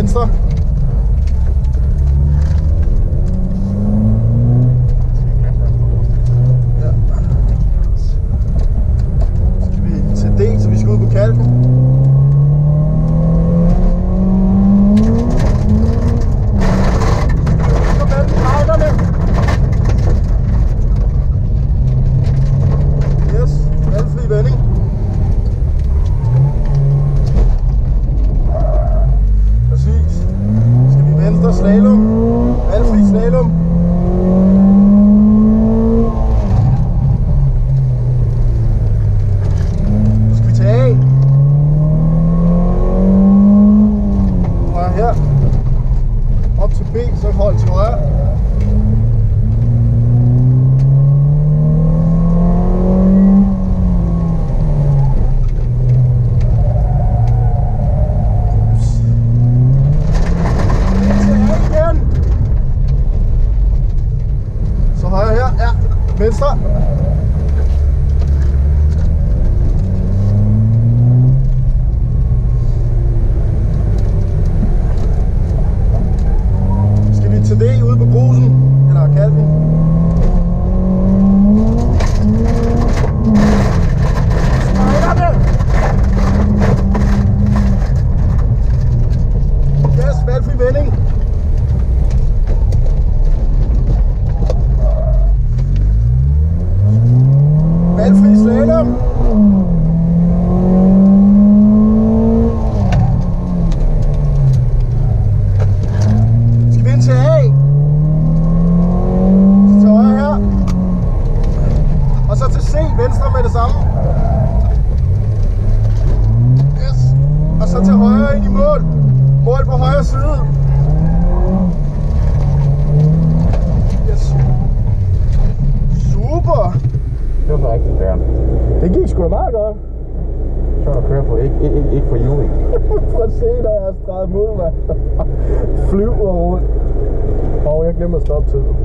venstre. Ja. Så skal vi til D, så vi skal ud på Kalken. Slalom, valgfri slalom. Så skal vi tage af. Og her op til B, så hold til højre. Højre her, ja, venstre. Skal vi til det ude på grusen, eller Kalken? Yes, valgfri vending. Valgfri slalom. Skal vi ind til A? Så til højre her. Og så til C, venstre med det samme. Yes. Og så til højre ind i mål. Mål på højre side. Yes. Super. Det var rigtig færdigt. Det gik sgu da meget godt. Så er der kører på, ikke for juling. Prøv at se, da jeg har streget mod mig. Flyver rundt. Og jeg glemmer at stoppe tiden.